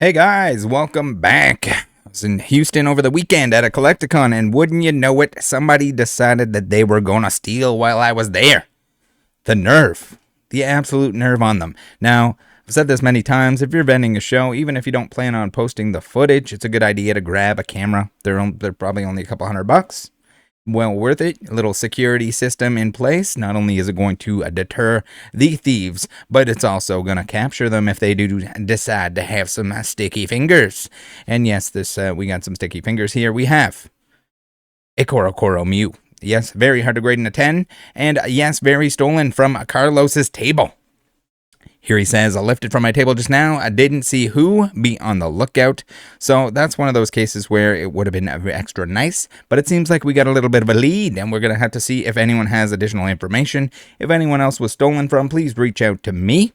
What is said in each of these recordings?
Hey guys, welcome back. I was in Houston over the weekend at a Collecticon, and wouldn't you know it, somebody decided that they were gonna steal while I was there. The nerve. The absolute nerve on them. Now, I've said this many times, if you're vending a show, even if you don't plan on posting the footage, it's a good idea to grab a camera. They're probably only a couple $100. Well worth it. A little security system in place. Not only is it going to deter the thieves, but it's also going to capture them if they do decide to have some sticky fingers. And yes, we got some sticky fingers here. We have a Coro Mew. Yes, very hard to grade in a 10. And yes, very stolen from Carlos's table. Here he says, I lifted from my table just now. I didn't see who. Be on the lookout. So that's one of those cases where it would have been extra nice. But it seems like we got a little bit of a lead. And we're going to have to see if anyone has additional information. If anyone else was stolen from, please reach out to me.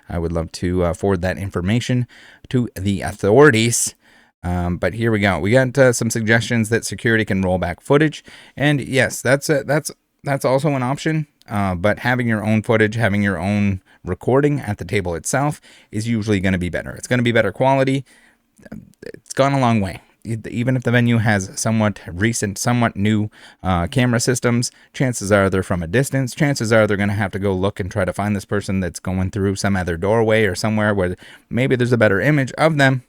I would love to forward that information to the authorities. But here we go. We got some suggestions that security can roll back footage. And yes, that's also an option. But having your own footage, having your own recording at the table itself is usually going to be better. It's going to be better quality. It's gone a long way. Even if the venue has somewhat recent, somewhat new camera systems, chances are they're from a distance. Chances are they're going to have to go look and try to find this person that's going through some other doorway or somewhere where maybe there's a better image of them.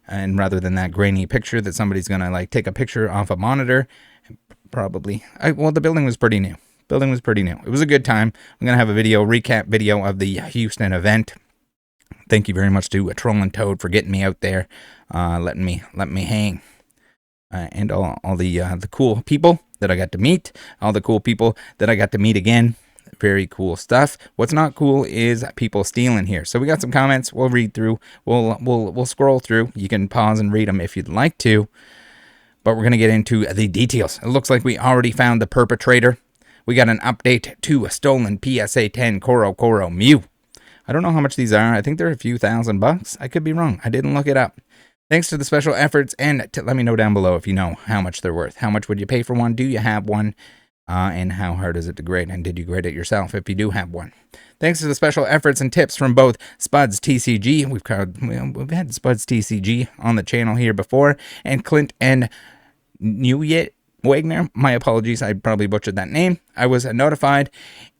And rather than that grainy picture that somebody's going to like take a picture off a monitor, probably. Well, the building was pretty new. It was a good time. I'm going to have a recap video of the Houston event. Thank you very much to Trollin' Toad for getting me out there, letting me hang. And all the cool people that I got to meet, all the cool people that I got to meet again. Very cool stuff. What's not cool is people stealing here. So we got some comments. We'll read through. We'll scroll through. You can pause and read them if you'd like to. But we're going to get into the details. It looks like we already found the perpetrator. We got an update to a stolen PSA 10 Coro Mew. I don't know how much these are. I think they're a few $1,000. I could be wrong. I didn't look it up. Thanks to the special efforts, and let me know down below if you know how much they're worth. How much would you pay for one? Do you have one? And how hard is it to grade? And did you grade it yourself if you do have one? Thanks to the special efforts and tips from both Spuds TCG. We've had Spuds TCG on the channel here before, and Clint and Newit Wagner, my apologies, I probably butchered that name. I was notified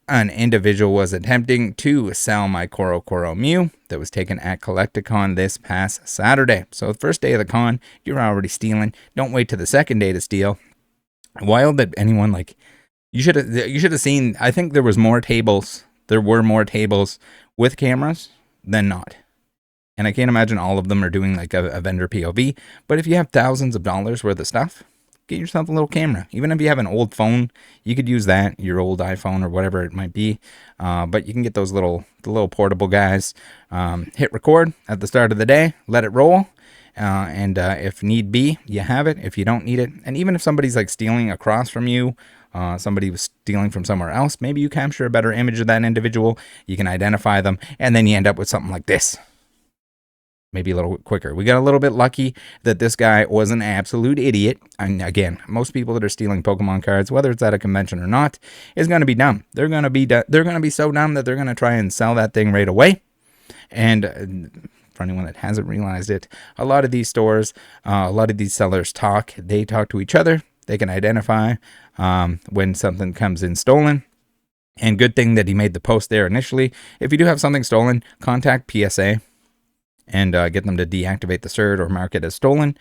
an individual was attempting to sell my Coro Mew that was taken at Collecticon this past Saturday. So the first day of the con, you're already stealing. Don't wait to the second day to steal. Wild that anyone you should have seen. I think there were more tables with cameras than not. And I can't imagine all of them are doing like a vendor POV. But if you have thousands of dollars worth of stuff, get yourself a little camera. Even if you have an old phone, you could use that, your old iPhone or whatever it might be. But you can get those the little portable guys. Hit record at the start of the day, let it roll. And if need be, you have it. If you don't need it, and even if somebody's like stealing across from you, somebody was stealing from somewhere else, maybe you capture a better image of that individual. You can identify them, and then you end up with something like this. Maybe a little quicker. We got a little bit lucky that this guy was an absolute idiot. And again, most people that are stealing Pokemon cards, whether it's at a convention or not, is going to be dumb. They're going to be so dumb that they're going to try and sell that thing right away. And for anyone that hasn't realized it, a lot of these stores, a lot of these sellers talk. They talk to each other. They can identify when something comes in stolen. And good thing that he made the post there initially. If you do have something stolen, contact PSA. And get them to deactivate the cert or mark it as stolen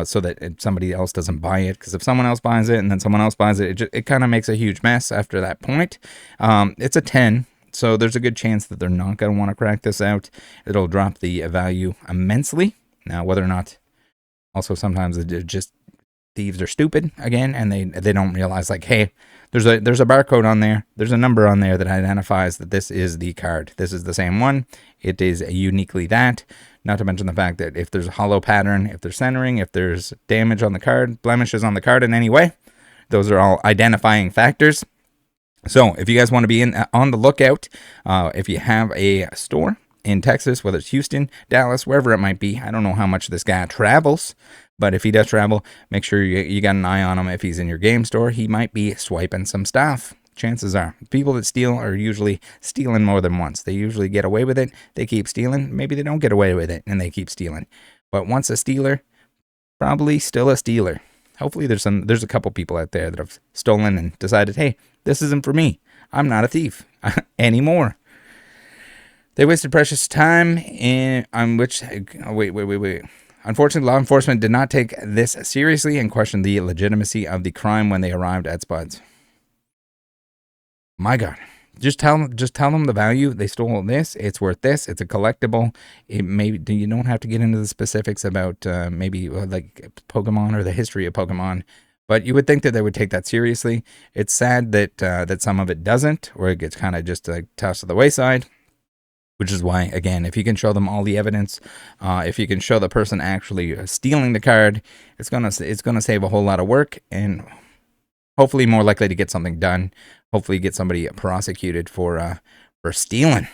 so that somebody else doesn't buy it. Because if someone else buys it and then someone else buys it, it kind of makes a huge mess after that point. It's a 10, so there's a good chance that they're not going to want to crack this out. It'll drop the value immensely. Now, whether or not, also sometimes it just thieves are stupid again, and they don't realize like, hey, there's a barcode on there. There's a number on there that identifies that this is the card. This is the same one. It is uniquely that. Not to mention the fact that if there's a hollow pattern, if there's centering, if there's damage on the card, blemishes on the card in any way, those are all identifying factors. So if you guys want to be on the lookout, if you have a store in Texas, whether it's Houston, Dallas, wherever it might be, I don't know how much this guy travels. But if he does travel, make sure you got an eye on him. If he's in your game store, he might be swiping some stuff. chances are people that steal are usually stealing more than once. They usually get away with it. They keep stealing. Maybe they don't get away with it and they keep stealing. But once a stealer, probably still a stealer. Hopefully there's a couple people out there that have stolen and decided, hey, this isn't for me. I'm not a thief anymore. They wasted precious time on which... wait. Unfortunately, law enforcement did not take this seriously and questioned the legitimacy of the crime when they arrived at Spuds. My God. Just tell them the value. They stole this. It's worth this. It's a collectible. You don't have to get into the specifics about maybe like Pokemon or the history of Pokemon, but you would think that they would take that seriously. It's sad that some of it doesn't, or it gets kind of just like tossed to the wayside. Which is why, again, if you can show them all the evidence, if you can show the person actually stealing the card, it's gonna save a whole lot of work and hopefully more likely to get something done. Hopefully get somebody prosecuted for stealing.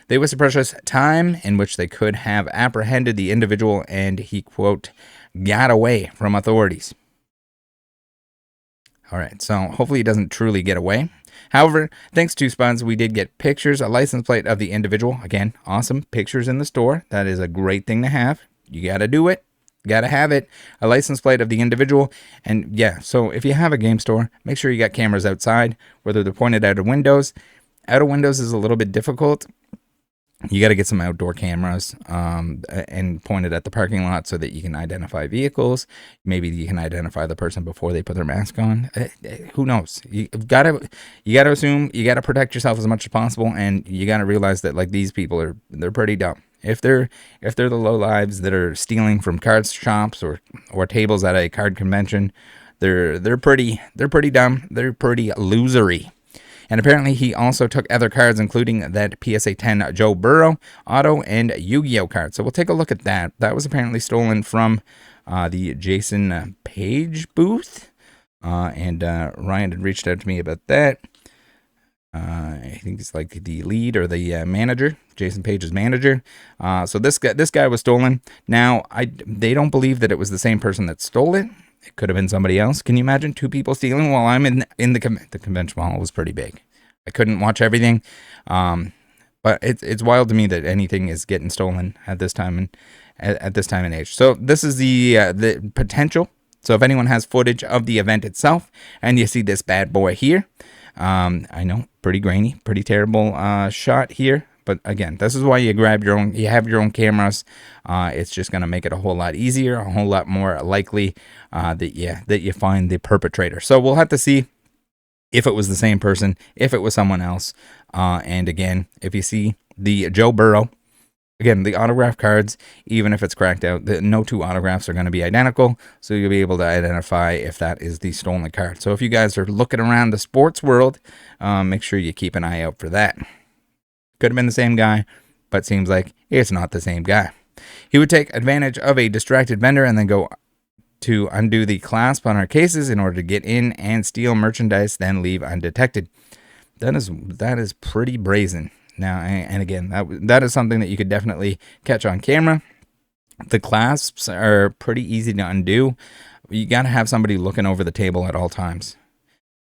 They wasted precious time in which they could have apprehended the individual, and he, quote, got away from authorities. All right, so hopefully he doesn't truly get away. However, thanks to Spuds, we did get pictures, a license plate of the individual. Again, awesome pictures in the store. That is a great thing to have. You got to do it. Got to have it. A license plate of the individual. And yeah, so if you have a game store, make sure you got cameras outside, whether they're pointed out of windows. Out of windows is a little bit difficult. You got to get some outdoor cameras and point it at the parking lot so that you can identify vehicles. Maybe you can identify the person before they put their mask on. Who knows? You got to assume, you got to protect yourself as much as possible, and you got to realize that like these people they're pretty dumb. If they're the low lives that are stealing from card shops or tables at a card convention, they're pretty dumb. They're pretty losery. And apparently he also took other cards, including that PSA 10 Joe Burrow auto and Yu-Gi-Oh card. So we'll take a look at that. That was apparently stolen from the Jason Page booth. And Ryan had reached out to me about that. I think it's like the lead or the manager, Jason Page's manager. So this guy was stolen. Now, they don't believe that it was the same person that stole it. It could have been somebody else. Can you imagine two people stealing while I'm in the convention hall? Was pretty big. I couldn't watch everything, but it's wild to me that anything is getting stolen at this time and age. So this is the potential. So if anyone has footage of the event itself, and you see this bad boy here, I know, pretty grainy, pretty terrible shot here. But again, this is why you have your own cameras. It's just going to make it a whole lot easier, a whole lot more likely that you find the perpetrator. So we'll have to see if it was the same person, if it was someone else. And again, if you see the Joe Burrow, again, the autograph cards, even if it's cracked out, no two autographs are going to be identical. So you'll be able to identify if that is the stolen card. So if you guys are looking around the sports world, make sure you keep an eye out for that. Could have been the same guy, but seems like it's not the same guy. He would take advantage of a distracted vendor and then go to undo the clasp on our cases in order to get in and steal merchandise, then leave undetected. That is pretty brazen. Now, and again, that is something that you could definitely catch on camera. The clasps are pretty easy to undo. You got to have somebody looking over the table at all times.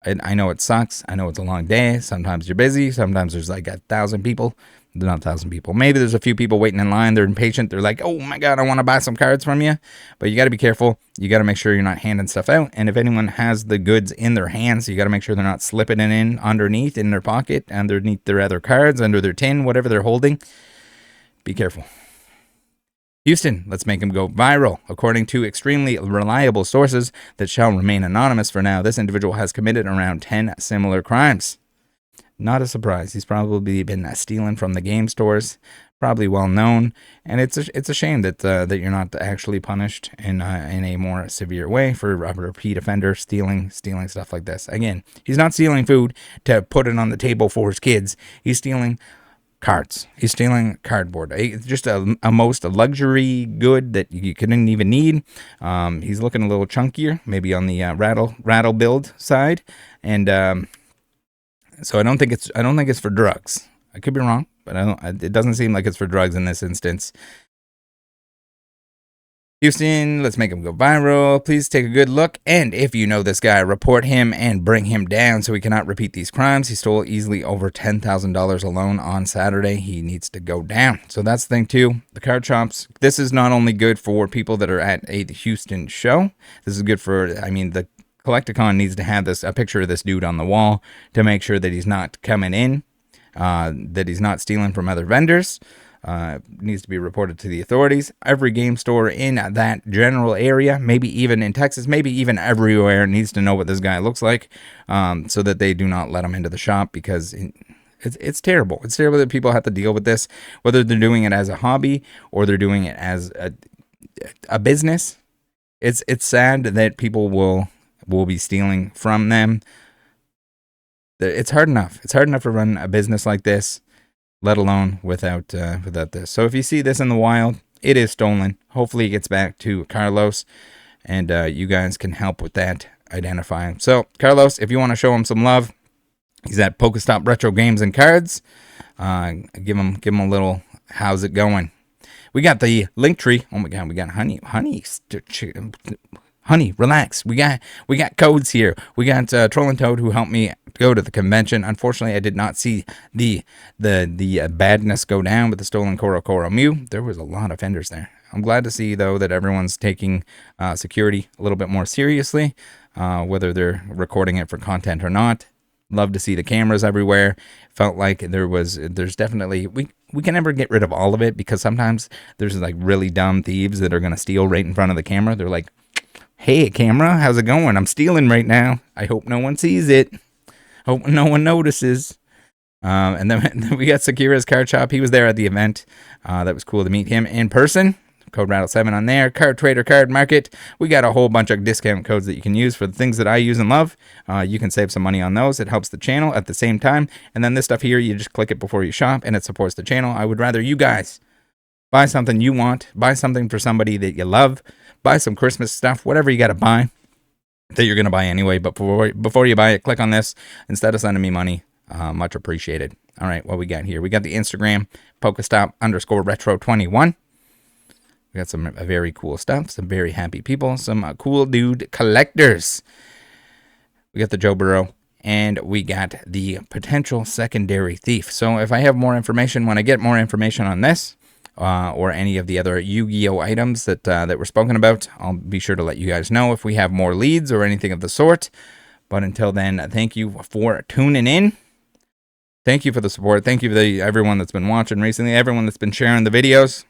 I know it sucks. I know it's a long day. Sometimes you're busy. Sometimes there's like 1,000 people. Not 1,000 people. Maybe there's a few people waiting in line. They're impatient. They're like, oh my God, I want to buy some cards from you. But you got to be careful. You got to make sure you're not handing stuff out. And if anyone has the goods in their hands, you got to make sure they're not slipping it in underneath in their pocket, underneath their other cards, under their tin, whatever they're holding. Be careful. Houston, let's make him go viral. According to extremely reliable sources that shall remain anonymous for now, this individual has committed around 10 similar crimes. Not a surprise. He's probably been stealing from the game stores, probably well known, and it's a shame that you're not actually punished in a more severe way for a repeat offender stealing stuff like this. Again, he's not stealing food to put it on the table for his kids. He's stealing cards. He's stealing cardboard. Just a most luxury good that you couldn't even need. He's looking a little chunkier, maybe on the rattle build side, and so I don't think it's for drugs. I could be wrong, but it doesn't seem like it's for drugs in this instance. Houston, let's make him go viral. Please take a good look. And if you know this guy, report him and bring him down so he cannot repeat these crimes. He stole easily over $10,000 alone on Saturday. He needs to go down. So that's the thing too. The card shops. This is not only good for people that are at a Houston show. This is good for, the Collecticon needs to have a picture of this dude on the wall to make sure that he's not coming in, that he's not stealing from other vendors. Needs to be reported to the authorities. Every game store in that general area, maybe even in Texas, maybe even everywhere, needs to know what this guy looks like, so that they do not let him into the shop, because it's terrible. It's terrible that people have to deal with this, whether they're doing it as a hobby or they're doing it as a business. It's sad that people will be stealing from them. It's hard enough. It's hard enough to run a business like this, let alone without this. So if you see this in the wild, it is stolen. Hopefully it gets back to Carlos, and you guys can help with that, identifying. So Carlos, if you want to show him some love, he's at Pokestop Retro Games and Cards. Give him a little, how's it going? We got the link tree. Oh my God, we got honey, relax. We got codes here. We got Troll and Toad, who helped me go to the convention. Unfortunately, I did not see the badness go down with the stolen Koro Mew. There was a lot of vendors there. I'm glad to see, though, that everyone's taking security a little bit more seriously, whether they're recording it for content or not. Love to see the cameras everywhere. Felt like there's definitely, we can never get rid of all of it, because sometimes there's like really dumb thieves that are going to steal right in front of the camera. They're like, hey, camera, how's it going? I'm stealing right now. I hope no one sees it. Hope no one notices. And then we got Sakira's Card Shop. He was there at the event. That was cool to meet him in person. Code Rattle7 on there. Card Trader Card Market. We got a whole bunch of discount codes that you can use for the things that I use and love. You can save some money on those. It helps the channel at the same time. And then this stuff here, you just click it before you shop, and it supports the channel. I would rather you guys buy something you want. Buy something for somebody that you love. Buy some Christmas stuff, whatever you got to buy that you're going to buy anyway. But before you buy it, click on this instead of sending me money. Much appreciated. All right, what we got here? We got the Instagram, Pokestop_retro21. We got some very cool stuff, some very happy people, some cool dude collectors. We got the Joe Burrow, and we got the potential secondary thief. So if I have more information, when I get more information on this, or any of the other Yu-Gi-Oh items that were spoken about, I'll be sure to let you guys know if we have more leads or anything of the sort. But until then, thank you for tuning in. Thank you for the support. Thank you to everyone that's been watching recently, everyone that's been sharing the videos,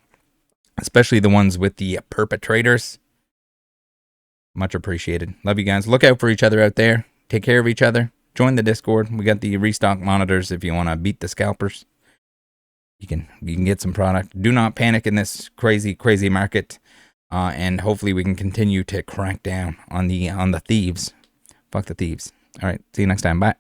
especially the ones with the perpetrators. Much appreciated. Love you guys. Look out for each other out there. Take care of each other. Join the Discord. We got the restock monitors if you want to beat the scalpers. You can get some product. Do not panic in this crazy market, and hopefully we can continue to crack down on the thieves. Fuck the thieves. All right, see you next time. Bye.